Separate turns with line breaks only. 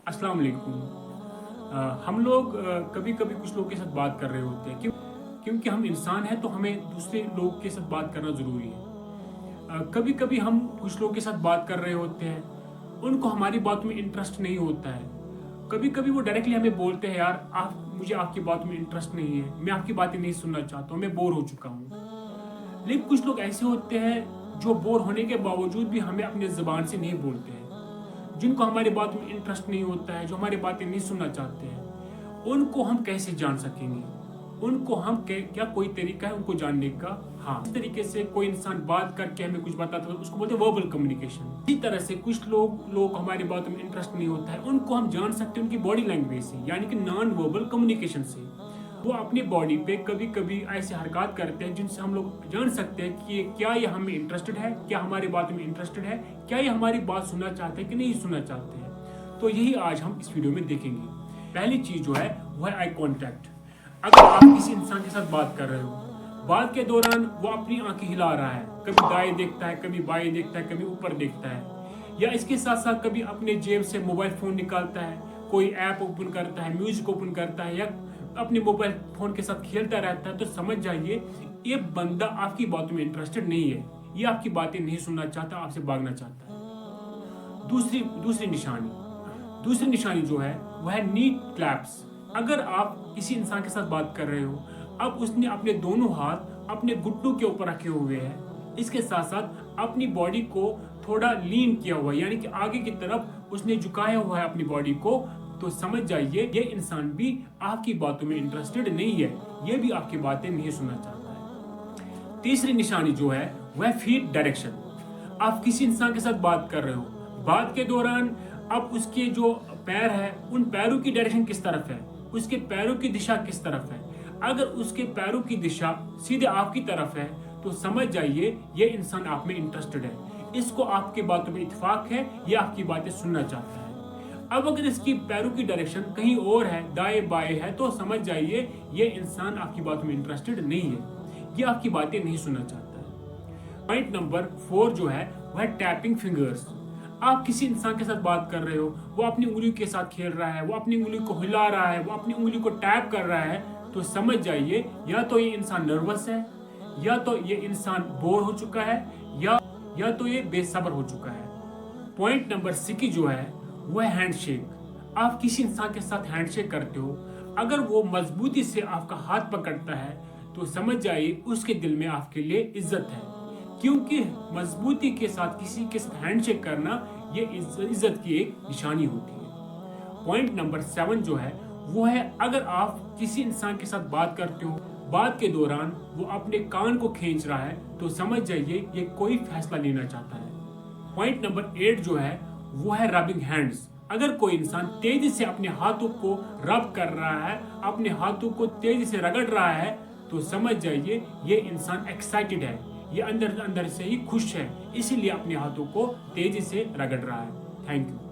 अस्सलाम वालेकुम। हम लोग कभी कभी कुछ लोगों के साथ बात कर रहे होते हैं क्योंकि हम इंसान हैं तो हमें दूसरे लोग के साथ बात करना ज़रूरी है। कभी कभी हम कुछ लोगों के साथ बात कर रहे होते हैं, उनको हमारी बात में इंटरेस्ट नहीं होता है। कभी कभी वो डायरेक्टली हमें बोलते हैं, यार आप मुझे आपकी बात में इंटरेस्ट नहीं है, मैं आपकी बातें नहीं सुनना चाहता हूँ, मैं बोर हो चुका हूँ। लेकिन कुछ लोग ऐसे होते हैं जो बोर होने के बावजूद भी हमें अपनी ज़बान से नहीं बोलते हैं, जिनको हमारी बात में इंटरेस्ट नहीं होता है, जो हमारी बातें नहीं सुनना चाहते हैं। उनको हम कैसे जान सकेंगे? उनको हम क्या कोई तरीका है उनको जानने का? हाँ, इस तरीके से कोई इंसान बात करके हमें कुछ बताता है, उसको बोलते हैं वर्बल कम्युनिकेशन। इसी तरह से कुछ लोग हमारी बातों में इंटरेस्ट नहीं होता है, उनको हम जान सकते हैं उनकी बॉडी लैंग्वेज से, यानी कि नॉन वर्बल कम्युनिकेशन से। वो अपनी बॉडी पे कभी कभी ऐसे हरकत करते हैं जिनसे हम लोग जान सकते हैं कि क्या ये हमें इंटरेस्टेड है, क्या हमारी बात में इंटरेस्टेड है, क्या ये हमारी बात सुनना चाहते हैं कि नहीं सुनना चाहते हैं। तो यही आज हम इस वीडियो में देखेंगे। पहली चीज जो है वो है आई कॉन्टैक्ट। अगर आप किसी इंसान के साथ बात कर रहे हो, बात के दौरान वो अपनी आंखें हिला रहा है, कभी दाएं देखता है, कभी बाएं देखता है, कभी ऊपर देखता है, या इसके साथ साथ कभी अपने जेब से मोबाइल फोन निकालता है, कोई ऐप ओपन करता है, म्यूजिक ओपन करता है, या अपने मोबाइल फोन के साथ खेलता रहता है, तो समझ जाइए ये बंदा आपकी बातों में इंटरेस्टेड नहीं है, ये आपकी बातें नहीं सुनना चाहता, आपसे भागना चाहता है। दूसरी निशानी जो है वह है नी क्लैप्स। अगर आप किसी इंसान के साथ बात कर रहे हो, अब उसने अपने दोनों हाथ अपने घुटनों के ऊपर रखे हुए हैं, इसके साथ साथ अपनी बॉडी को थोड़ा लीन किया हुआ है, यानी कि आगे की तरफ उसने झुकाया हुआ है अपनी बॉडी को, तो समझ जाइए ये इंसान भी आपकी बातों में इंटरेस्टेड नहीं है, ये भी आपकी बातें नहीं सुनना चाहता है। तीसरी निशानी जो है वह फीट डायरेक्शन। आप किसी इंसान के साथ बात कर रहे हो, बात के दौरान अब उसके जो पैर है, उन पैरों की डायरेक्शन किस तरफ है, उसके पैरों की दिशा किस तरफ है। अगर उसके पैरों की दिशा सीधे आपकी तरफ है तो समझ जाइए ये इंसान आप में इंटरेस्टेड है, इसको आपके बातों में इत्तेफाक है, ये आपकी बातें सुनना चाहता है। अब अगर इसकी पैरों की डायरेक्शन कहीं और है, दाएं बाएं है, तो समझ जाइए ये इंसान आपकी बातों में इंटरेस्टेड नहीं है, ये आपकी बातें नहीं सुनना चाहता है। पॉइंट नंबर 4 जो है वह है टैपिंग फिंगर्स। आप किसी इंसान के साथ बात कर रहे हो, वो अपनी उंगली के साथ खेल रहा है, वो अपनी उंगली को हिला रहा है, वो अपनी उंगली को टैप कर रहा है, तो समझ जाइए या तो ये इंसान नर्वस है, या तो ये इंसान बोर हो चुका है, या तो ये बेसब्र हो चुका है। पॉइंट नंबर 6 जो है वो है हैंडशेक। आप किसी इंसान के साथ हैंडशेक करते हो, अगर वो मजबूती से आपका हाथ पकड़ता है तो समझ जाइए उसके दिल में आपके लिए इज्जत है, क्योंकि मजबूती के साथ किसी के साथ हैंडशेक करना ये इज्जत की एक निशानी होती है। पॉइंट नंबर 7 जो है वो है अगर आप किसी इंसान के साथ बात करते हो, बात के दौरान वो अपने कान को खींच रहा है, तो समझ जाइए ये कोई फैसला लेना चाहता है। पॉइंट नंबर 8 जो है वो है रबिंग हैंड्स। अगर कोई इंसान तेजी से अपने हाथों को रब कर रहा है, अपने हाथों को तेजी से रगड़ रहा है, तो समझ जाइए ये इंसान एक्साइटेड है, ये अंदर अंदर से ही खुश है, इसीलिए अपने हाथों को तेजी से रगड़ रहा है। Thank you.